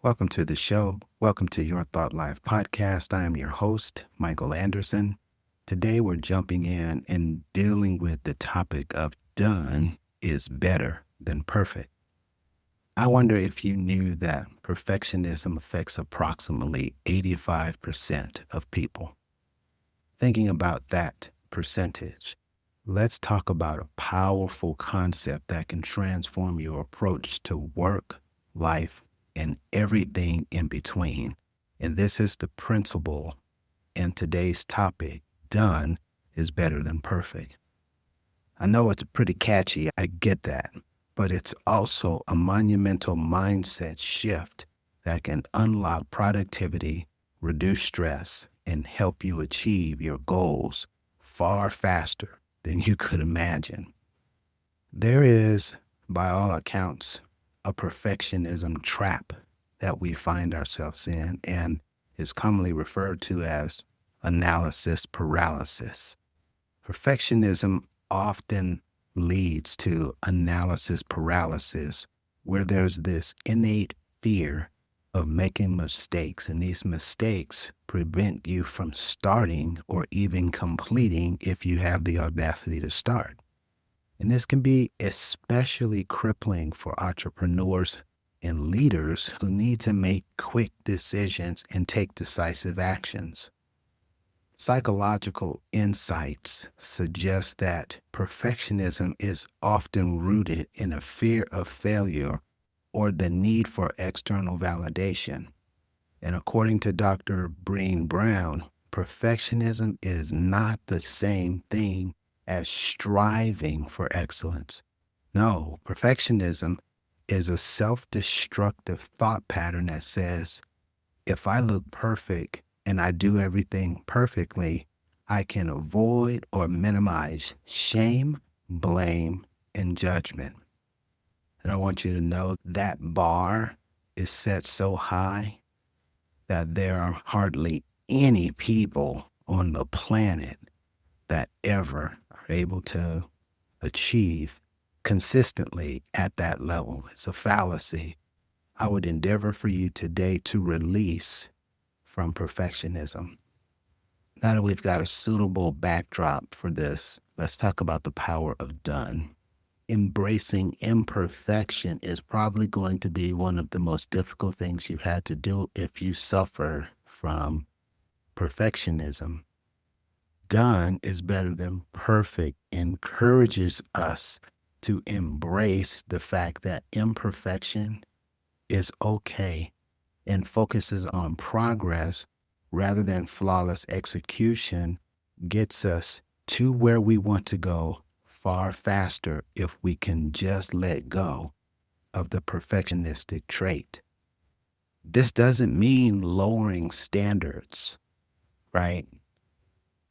Welcome to the show. Welcome to Your Thought Life Podcast. I am your host, Michael Anderson. Today we're jumping in and dealing with the topic of done is better than perfect. I wonder if you knew that perfectionism affects approximately 85% of people. Thinking about that percentage, let's talk about a powerful concept that can transform your approach to work, life, and everything in between. And this is the principle in today's topic: done is better than perfect. I know it's pretty catchy, I get that, but it's also a monumental mindset shift that can unlock productivity, reduce stress, and help you achieve your goals far faster than you could imagine. There is, by all accounts, a perfectionism trap that we find ourselves in, and is commonly referred to as analysis paralysis. Perfectionism often leads to analysis paralysis, where there's this innate fear of making mistakes, and these mistakes prevent you from starting or even completing if you have the audacity to start. And this can be especially crippling for entrepreneurs and leaders who need to make quick decisions and take decisive actions. Psychological insights suggest that perfectionism is often rooted in a fear of failure or the need for external validation. And according to Dr. Breen Brown, perfectionism is not the same thing as striving for excellence. No, perfectionism is a self-destructive thought pattern that says, if I look perfect and I do everything perfectly, I can avoid or minimize shame, blame, and judgment. And I want you to know that bar is set so high that there are hardly any people on the planet that ever are able to achieve consistently at that level. It's a fallacy. I would endeavor for you today to release from perfectionism. Now that we've got a suitable backdrop for this, let's talk about the power of done. Embracing imperfection is probably going to be one of the most difficult things you've had to do if you suffer from perfectionism. Done is better than perfect encourages us to embrace the fact that imperfection is okay and focuses on progress rather than flawless execution, gets us to where we want to go far faster if we can just let go of the perfectionistic trait. This doesn't mean lowering standards, right?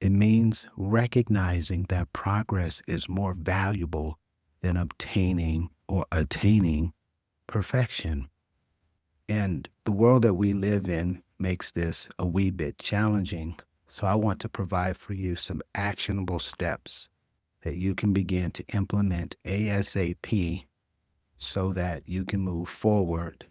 It means recognizing that progress is more valuable than obtaining or attaining perfection. And the world that we live in makes this a wee bit challenging. So I want to provide for you some actionable steps that you can begin to implement ASAP so that you can move forward.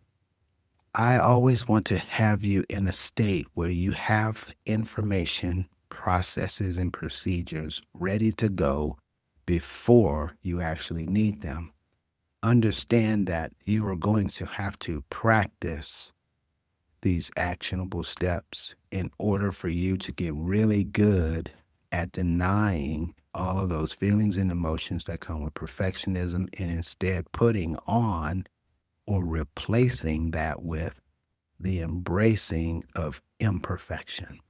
I always want to have you in a state where you have information, processes, and procedures ready to go before you actually need them. Understand that you are going to have to practice these actionable steps in order for you to get really good at denying all of those feelings and emotions that come with perfectionism, and instead putting on or replacing that with the embracing of imperfection.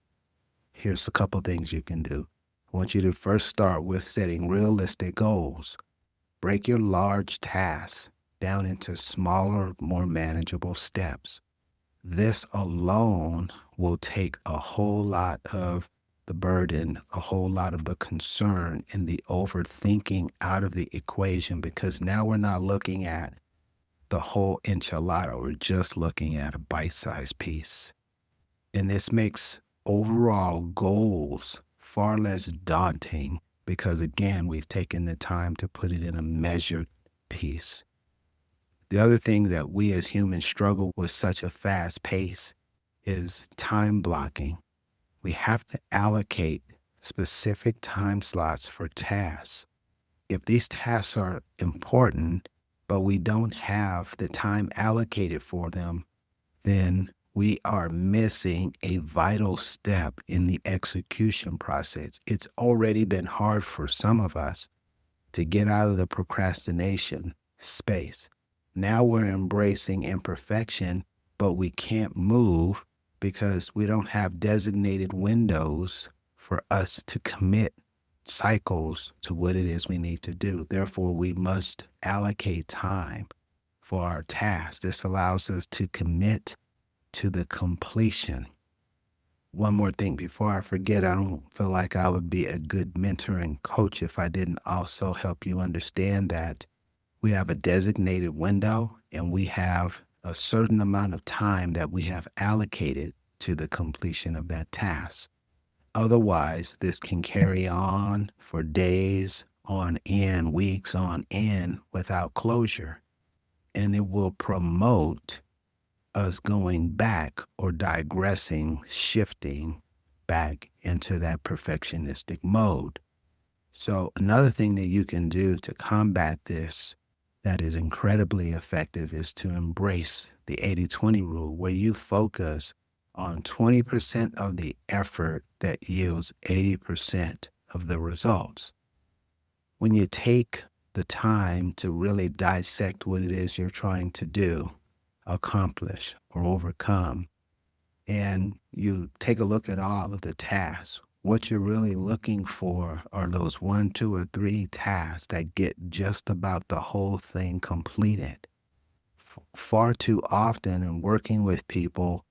Here's a couple things you can do. I want you to first start with setting realistic goals. Break your large tasks down into smaller, more manageable steps. This alone will take a whole lot of the burden, a whole lot of the concern and the overthinking out of the equation, because now we're not looking at the whole enchilada. We're just looking at a bite-sized piece. And this makes overall goals far less daunting because, again, we've taken the time to put it in a measured piece. The other thing that we as humans struggle with such a fast pace is time blocking. We have to allocate specific time slots for tasks. If these tasks are important, but we don't have the time allocated for them, then we are missing a vital step in the execution process. It's already been hard for some of us to get out of the procrastination space. Now we're embracing imperfection, but we can't move because we don't have designated windows for us to commit cycles to what it is we need to do. Therefore, we must allocate time for our tasks. This allows us to commit to the completion. One more thing before I forget, I don't feel like I would be a good mentor and coach if I didn't also help you understand that we have a designated window and we have a certain amount of time that we have allocated to the completion of that task. Otherwise, this can carry on for days on end, weeks on end without closure. And it will promote us going back or digressing, shifting back into that perfectionistic mode. So another thing that you can do to combat this that is incredibly effective is to embrace the 80-20 rule, where you focus on 20% of the effort that yields 80% of the results. When you take the time to really dissect what it is you're trying to do, accomplish, or overcome, and you take a look at all of the tasks, what you're really looking for are those 1, 2, or 3 tasks that get just about the whole thing completed. Far too often in working with people,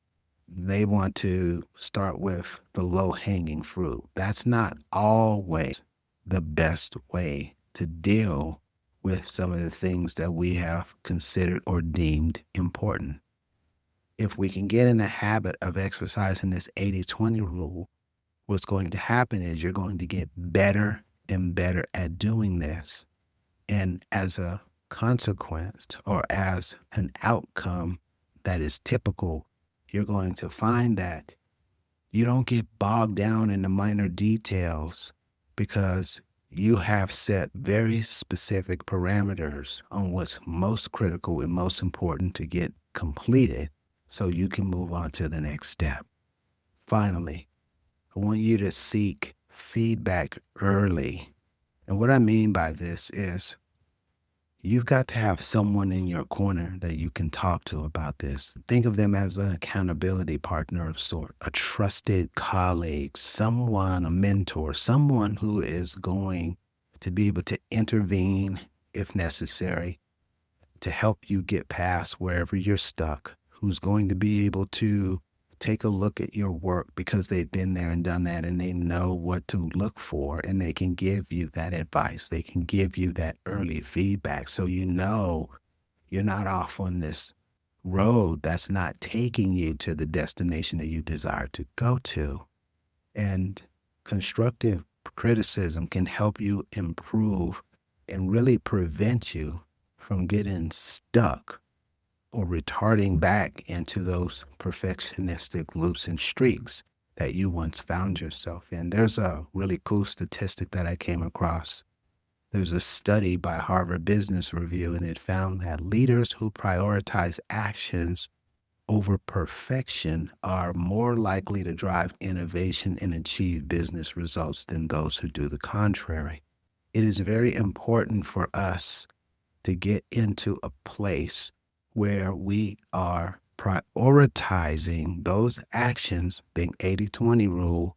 they want to start with the low-hanging fruit. That's not always the best way to deal with some of the things that we have considered or deemed important. If we can get in the habit of exercising this 80-20 rule, what's going to happen is you're going to get better and better at doing this. And as a consequence or as an outcome that is typical, you're going to find that you don't get bogged down in the minor details because you have set very specific parameters on what's most critical and most important to get completed so you can move on to the next step. Finally, I want you to seek feedback early. And what I mean by this is you've got to have someone in your corner that you can talk to about this. Think of them as an accountability partner of sort, a trusted colleague, someone, a mentor, someone who is going to be able to intervene if necessary to help you get past wherever you're stuck, who's going to be able to take a look at your work because they've been there and done that and they know what to look for, and they can give you that advice. They can give you that early feedback so you know you're not off on this road that's not taking you to the destination that you desire to go to. And constructive criticism can help you improve and really prevent you from getting stuck or retarding back into those perfectionistic loops and streaks that you once found yourself in. There's a really cool statistic that I came across. There's a study by Harvard Business Review, and it found that leaders who prioritize actions over perfection are more likely to drive innovation and achieve business results than those who do the contrary. It is very important for us to get into a place where we are prioritizing those actions, being 80-20 rule,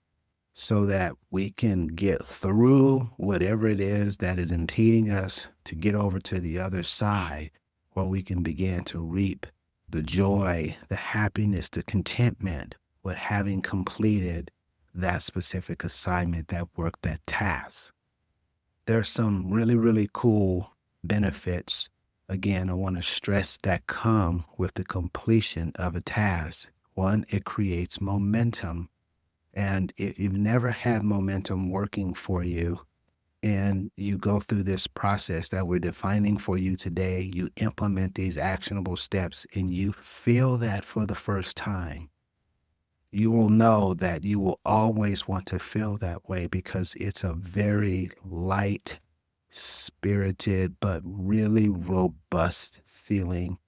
so that we can get through whatever it is that is impeding us to get over to the other side, where we can begin to reap the joy, the happiness, the contentment with having completed that specific assignment, that work, that task. There's some really, really cool benefits. Again, I want to stress that come with the completion of a task. One, it creates momentum. And if you've never had momentum working for you and you go through this process that we're defining for you today, you implement these actionable steps and you feel that for the first time, you will know that you will always want to feel that way because it's a very light, spirited, but really robust feeling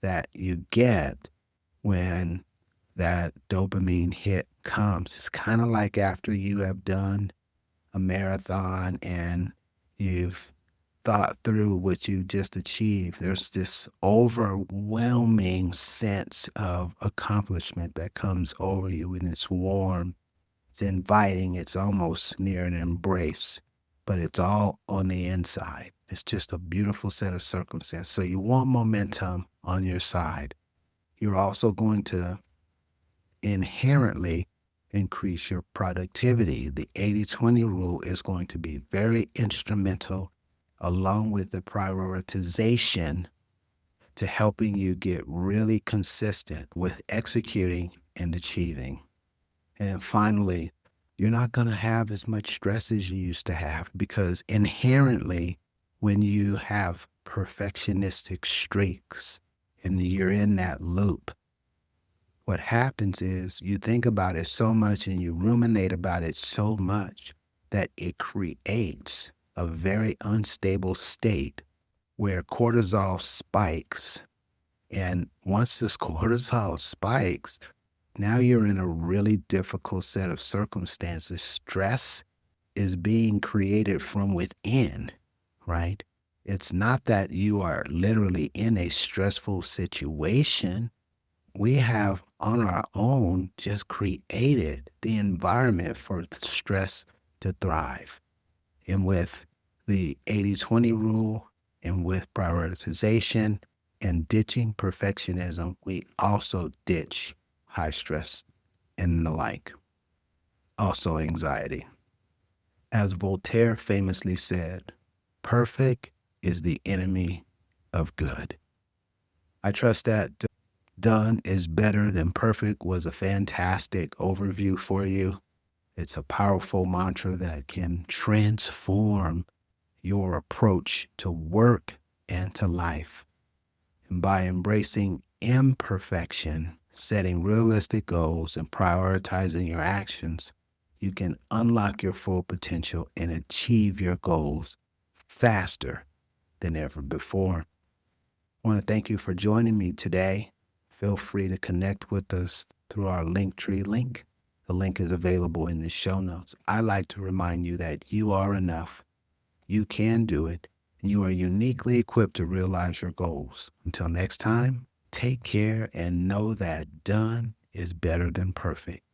that you get when that dopamine hit comes. It's kind of like after you have done a marathon and you've thought through what you just achieved. There's this overwhelming sense of accomplishment that comes over you, and it's warm, it's inviting, it's almost near an embrace, but it's all on the inside. It's just a beautiful set of circumstances. So you want momentum on your side. You're also going to inherently increase your productivity. The 80-20 rule is going to be very instrumental, along with the prioritization, to helping you get really consistent with executing and achieving. And finally, you're not going to have as much stress as you used to have, because inherently, when you have perfectionistic streaks and you're in that loop, what happens is you think about it so much and you ruminate about it so much that it creates a very unstable state where cortisol spikes. And once this cortisol spikes, now you're in a really difficult set of circumstances. Stress is being created from within, right? It's not that you are literally in a stressful situation. We have on our own just created the environment for stress to thrive. And with the 80-20 rule and with prioritization and ditching perfectionism, we also ditch high stress and the like. Also anxiety. As Voltaire famously said, perfect is the enemy of good. I trust that done is better than perfect was a fantastic overview for you. It's a powerful mantra that can transform your approach to work and to life. And by embracing imperfection, setting realistic goals, and prioritizing your actions, you can unlock your full potential and achieve your goals faster than ever before. I want to thank you for joining me today. Feel free to connect with us through our Linktree link. The link is available in the show notes. I like to remind you that you are enough. You can do it. And you are uniquely equipped to realize your goals. Until next time, take care and know that done is better than perfect.